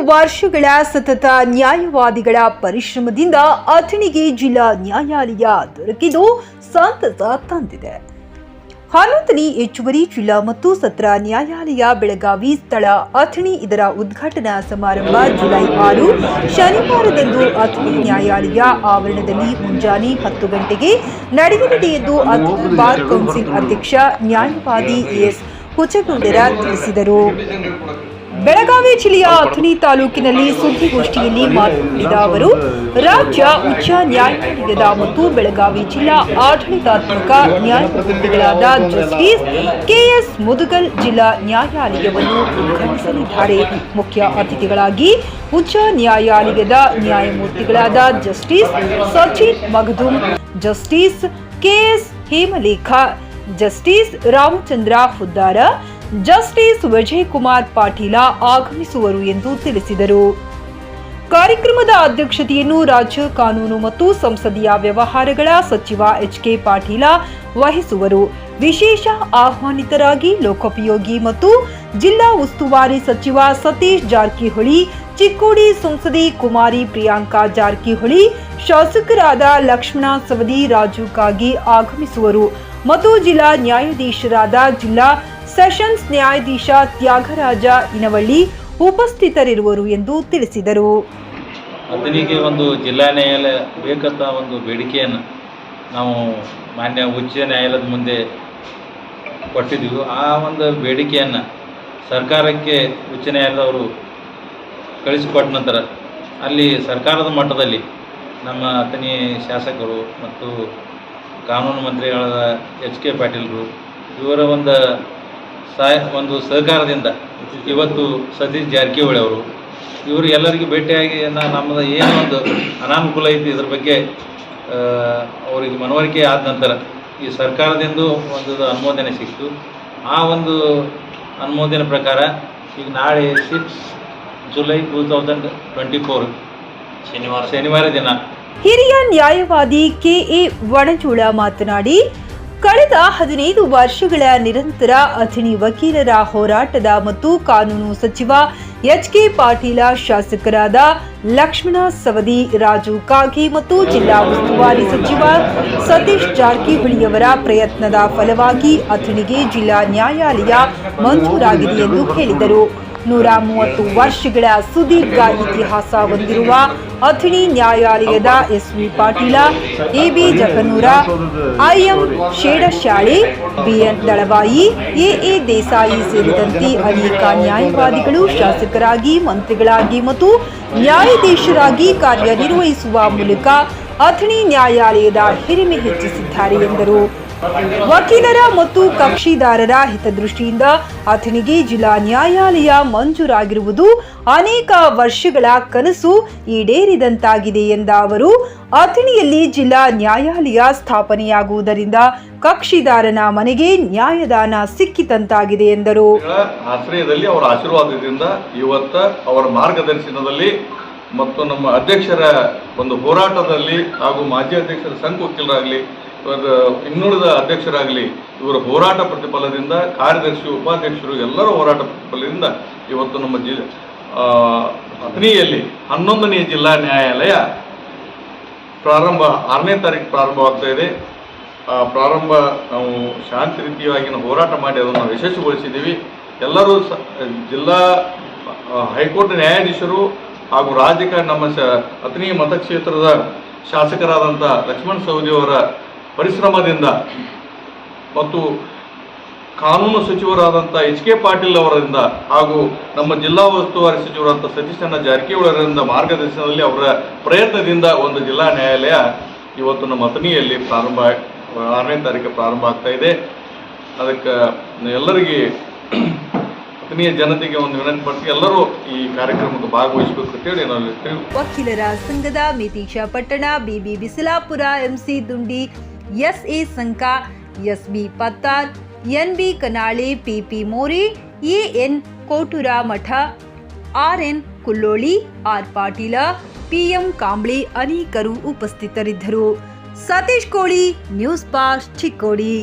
ವರ್ಷಗಳ ಸತತ ನ್ಯಾಯವಾದಿಗಳ ಪರಿಶ್ರಮದಿಂದ ಅಥಣಿಗೆ ಜಿಲ್ಲಾ ನ್ಯಾಯಾಲಯ ದೊರಕಿದ್ದು ಸಂತಸ ತಂದಿದೆ. 11ನೇ ಹೆಚ್ಚುವರಿ ಜಿಲ್ಲಾ ಮತ್ತು ಸತ್ರ ನ್ಯಾಯಾಲಯ ಬೆಳಗಾವಿ ಸ್ಥಳ ಅಥಣಿ. ಇದರ ಉದ್ಘಾಟನಾ ಸಮಾರಂಭ ಜುಲೈ 6 ಶನಿವಾರದಂದು ಅಥಣಿ ನ್ಯಾಯಾಲಯ ಆವರಣದಲ್ಲಿ ಮುಂಜಾನೆ 10 ಗಂಟೆಗೆ ನಡೆಯಲಿದೆ ಎಂದು ಅಥಣಿ ಬಾರ್ ಕೌನ್ಸಿಲ್ ಅಧ್ಯಕ್ಷ ನ್ಯಾಯವಾದಿ ಎಸ್ ಹುಚ್ಚಗೌಡರ ತಿಳಿಸಿದರು. ಬೆಳಗಾವಿ ಜಿಲ್ಲೆಯ ಅಥಣಿ ತಾಲೂಕಿನಲ್ಲಿ ಸುದ್ದಿಗೋಷ್ಠಿಯಲ್ಲಿ ಮಾತನಾಡಿದ ಅವರು, ರಾಜ್ಯ ಉಚ್ಚ ನ್ಯಾಯಾಲಯದ ಮತ್ತು ಬೆಳಗಾವಿ ಜಿಲ್ಲಾ ಆಡಳಿತಾತ್ಮಕ ನ್ಯಾಯಮೂರ್ತಿಗಳಾದ ಜಸ್ಟಿಸ್ ಕೆಎಸ್ ಮುದುಗಲ್ ಜಿಲ್ಲಾ ನ್ಯಾಯಾಲಯವನ್ನು ಉದ್ಘಾಟಿಸಲಿದ್ದಾರೆ. ಮುಖ್ಯ ಅತಿಥಿಗಳಾಗಿ ಉಚ್ಚ ನ್ಯಾಯಾಲಯದ ನ್ಯಾಯಮೂರ್ತಿಗಳಾದ justice Sachin Magadum, justice K S Hemalekha, justice Ramachandra Huddar, justice Vijay Kumar Patil ಆಗಮಿಸುವರು ಎಂದು ತಿಳಿಸಿದರು. ಕಾರ್ಯಕ್ರಮದ ಅಧ್ಯಕ್ಷತೆಯನ್ನು ರಾಜ್ಯ ಕಾನೂನು ಮತ್ತು ಸಂಸದೀಯ ವ್ಯವಹಾರಗಳ ಸಚಿವ ಎಚ್.ಕೆ. ಪಾಟೀಲ ವಹಿಸುವರು. ವಿಶೇಷ ಆಹ್ವಾನಿತರಾಗಿ ಲೋಕೋಪಯೋಗಿ ಮತ್ತು ಜಿಲ್ಲಾ ಉಸ್ತುವಾರಿ ಸಚಿವ ಸತೀಶ್ ಜಾರಕಿಹೊಳಿ, ಚಿಕ್ಕೋಡಿ ಸಂಸದೆ ಕುಮಾರಿ ಪ್ರಿಯಾಂಕಾ ಜಾರಕಿಹೊಳಿ, ಶಾಸಕರಾದ ಲಕ್ಷ್ಮಣ ಸವದಿ, ರಾಜು ಕಾಗಿ ಆಗಮಿಸುವರು ಮತ್ತು ಜಿಲ್ಲಾ ನ್ಯಾಯಾಧೀಶರಾದ ಜಿಲ್ಲಾ ಸೆಷನ್ಸ್ ನ್ಯಾಯಾಧೀಶ ತ್ಯಾಗರಾಜ ಇನವಳ್ಳಿ ಉಪಸ್ಥಿತರಿರುವರು ಎಂದು ತಿಳಿಸಿದರು. ಅಥಣಿಗೆ ಒಂದು ಜಿಲ್ಲಾ ನ್ಯಾಯಾಲಯ ಬೇಕಂತ ಒಂದು ಬೇಡಿಕೆಯನ್ನು ನಾವು ಮಾನ್ಯ ಉಚ್ಚ ನ್ಯಾಯಾಲಯದ ಮುಂದೆ ಕೊಟ್ಟಿದ್ದೀವಿ. ಆ ಒಂದು ಬೇಡಿಕೆಯನ್ನು ಸರ್ಕಾರಕ್ಕೆ ಉಚ್ಚ ನ್ಯಾಯಾಲಯದವರು ಕಳಿಸಿಕೊಟ್ಟ ನಂತರ ಅಲ್ಲಿ ಸರ್ಕಾರದ ಮಟ್ಟದಲ್ಲಿ ನಮ್ಮ ಅಥಣಿ ಶಾಸಕರು ಮತ್ತು ಕಾನೂನು ಮಂತ್ರಿಗಳಾದ ಎಚ್.ಕೆ. ಪಾಟೀಲರು ಇವರ ಒಂದು ಸಹಕಾರದಿಂದ ಇವತ್ತು ಸತೀಶ್ ಜಾರಕಿಹೊಳಿ ಅವರು ಇವರು ಎಲ್ಲರಿಗೂ ಭೇಟಿಯಾಗಿ ನಮ್ಮದು ಏನೋ ಒಂದು ಅನಾನುಕೂಲ ಐತಿ ಇದ್ರ ಬಗ್ಗೆ ಅವರಿಗೆ ಮನವರಿಕೆ ಆದ ನಂತರ ಈ ಸರ್ಕಾರದಿಂದ ಒಂದು ಅನುಮೋದನೆ ಸಿಕ್ತು. ಆ ಒಂದು ಅನುಮೋದನೆ ಪ್ರಕಾರ ಈಗ ನಾಳೆ 6 ಜುಲೈ 2024 ಶನಿವಾರ ದಿನ ಹಿರಿಯ ನ್ಯಾಯವಾದಿ ಕೆ.ಎ. ವಣಜೋಳ ಮಾತನಾಡಿ, ಕಳೆದ 15 ವರ್ಷಗಳ ನಿರಂತರ ಅಥಣಿ ವಕೀಲರ ಹೋರಾಟದ ಮತ್ತು ಕಾನೂನು ಸಚಿವ ಎಚ್.ಕೆ. ಪಾಟೀಲ, ಶಾಸಕರಾದ ಲಕ್ಷ್ಮಣ ಸವದಿ, ರಾಜು ಕಾಗಿ ಮತ್ತು ಜಿಲ್ಲಾ ಉಸ್ತುವಾರಿ ಸಚಿವ ಸತೀಶ್ ಜಾರಕಿಹೊಳಿಯವರ ಪ್ರಯತ್ನದ ಫಲವಾಗಿ ಅಥಣಿಗೆ ಜಿಲ್ಲಾ ನ್ಯಾಯಾಲಯ ಮಂಜೂರಾಗಿದೆ ಎಂದು ಹೇಳಿದರು. 130 ವರ್ಷಗಳ ಸುದೀರ್ಘ ಇತಿಹಾಸ ಹೊಂದಿರುವ ಅಥಣಿ ನ್ಯಾಯಾಲಯದ ಎಸ್.ವಿ. ಪಾಟೀಲ, ಎ.ಬಿ. ಜಗನೂರ, ಐ.ಎಂ. ಶೇಡಶಾಳೆ, ಬಿ.ಎನ್. ದಳವಾಯಿ, ಎ.ಎ. ದೇಸಾಯಿ ಸೇರಿದಂತೆ ಅನೇಕ ನ್ಯಾಯವಾದಿಗಳು ಶಾಸಕರಾಗಿ, ಮಂತ್ರಿಗಳಾಗಿ ಮತ್ತು ನ್ಯಾಯಾಧೀಶರಾಗಿ ಕಾರ್ಯನಿರ್ವಹಿಸುವ ಮೂಲಕ ಅಥಣಿ ನ್ಯಾಯಾಲಯದ ಹಿರಿಮೆ ಹೆಚ್ಚಿಸಿದ್ದಾರೆ ಎಂದರು. ವಕೀಲರ ಮತ್ತು ಕಕ್ಷಿದಾರರ ಹಿತದೃಷ್ಟಿಯಿಂದ ಅಥಣಿಗೆ ಜಿಲ್ಲಾ ನ್ಯಾಯಾಲಯ ಮಂಜೂರಾಗಿರುವುದು ಅನೇಕ ವರ್ಷಗಳ ಕನಸು ಈಡೇರಿದಂತಾಗಿದೆ ಎಂದ ಅವರು, ಅಥಣಿಯಲ್ಲಿ ಜಿಲ್ಲಾ ನ್ಯಾಯಾಲಯ ಸ್ಥಾಪನೆಯಾಗುವುದರಿಂದ ಕಕ್ಷಿದಾರನ ಮನೆಗೆ ನ್ಯಾಯದಾನ ಸಿಕ್ಕಿತಂತಾಗಿದೆ ಎಂದರು. ಆಶ್ರಯದಲ್ಲಿ ಅವರ ಆಶೀರ್ವಾದದಿಂದ ಇವತ್ತ ಅವರ ಮಾರ್ಗದರ್ಶನದಲ್ಲಿ ಮತ್ತು ನಮ್ಮ ಅಧ್ಯಕ್ಷರ ಒಂದು ಹೋರಾಟದಲ್ಲಿ ಹಾಗೂ ಮಾಜಿ ಅಧ್ಯಕ್ಷರ ಸಂಘ ವಕೀಲರಾಗಲಿ ಇನ್ನುಳಿದ ಅಧ್ಯಕ್ಷರಾಗಲಿ ಇವರ ಹೋರಾಟ ಪ್ರತಿಫಲದಿಂದ ಕಾರ್ಯದರ್ಶಿ, ಉಪಾಧ್ಯಕ್ಷರು ಎಲ್ಲರ ಹೋರಾಟ ಪ್ರತಿಫಲದಿಂದ ಇವತ್ತು ನಮ್ಮ ಅಥಣಿಯಲ್ಲಿ 11ನೇ ಜಿಲ್ಲಾ ನ್ಯಾಯಾಲಯ ಪ್ರಾರಂಭ 6ನೇ ತಾರೀಕು ಪ್ರಾರಂಭವಾಗ್ತಾ ಇದೆ. ಪ್ರಾರಂಭ ನಾವು ಶಾಂತಿ ರೀತಿಯಾಗಿ ಹೋರಾಟ ಮಾಡಿ ಅದನ್ನು ಯಶಸ್ವಿಗೊಳಿಸಿದ್ದೀವಿ. ಎಲ್ಲರೂ ಜಿಲ್ಲಾ ಹೈಕೋರ್ಟ್ ನ್ಯಾಯಾಧೀಶರು ಹಾಗೂ ರಾಜಕಾರಣ ನಮ್ಮ ಅಥಣಿ ಮತಕ್ಷೇತ್ರದ ಶಾಸಕರಾದಂಥ ಲಕ್ಷ್ಮಣ ಸವದಿಯವರ ಪರಿಶ್ರಮದಿಂದ ಮತ್ತು ಕಾನೂನು ಸಚಿವರಾದಂಥ ಎಚ್.ಕೆ. ಪಾಟೀಲ್ ಅವರಿಂದ ಹಾಗೂ ನಮ್ಮ ಜಿಲ್ಲಾ ಉಸ್ತುವಾರಿ ಸಚಿವರಾದಂಥ ಸತೀಶಣ್ಣ ಜಾರಕಿಹೊಳಿ ಅವರಿಂದ ಮಾರ್ಗದರ್ಶನದಲ್ಲಿ ಅವರ ಪ್ರಯತ್ನದಿಂದ ಒಂದು ಜಿಲ್ಲಾ ನ್ಯಾಯಾಲಯ ಇವತ್ತು ನಮ್ಮ ಅಥಣಿಯಲ್ಲಿ 6ನೇ ತಾರೀಕು ಪ್ರಾರಂಭ ಆಗ್ತಾ ಇದೆ. ಅದಕ್ಕೆ ಎಲ್ಲರಿಗೆ ಅಥಣಿಯ ಜನತೆಗೆ ಒಂದು ವಿನಂತಿ ಮಾಡ್ತೀವಿ, ಎಲ್ಲರೂ ಈ ಕಾರ್ಯಕ್ರಮಕ್ಕೆ ಭಾಗವಹಿಸಬೇಕು ಅಂತೇಳಿ ನಾವು ಹೇಳ್ತೀವಿ. ವಕೀಲರ ಸಂಘದ ಮೇತೀಶ ಪಟ್ಟಣ, ಬಿಬಿ ಬಿಸಲಾಪುರ, ಎಂಸಿ ದುಂಡಿ, ಎಸ್.ಎ. ಸಂಕ, ಎಸ್.ಬಿ. ಪತ್ತಾರ್, ಎನ್.ಬಿ. ಕನಾಳೆ, ಪಿ.ಪಿ. ಮೋರೆ, ಎ.ಎನ್. ಕೋಟುರ ಮಠ, R N. ಕುಲ್ಲೋಳಿ, R. Patil, PM. Kamble ಅನೇಕರು ಉಪಸ್ಥಿತರಿದ್ದರು. ಸತೀಶ್ ಕೋಳಿ, ನ್ಯೂಸ್ ಪಾಸ್ಟ್, ಚಿಕ್ಕೋಡಿ.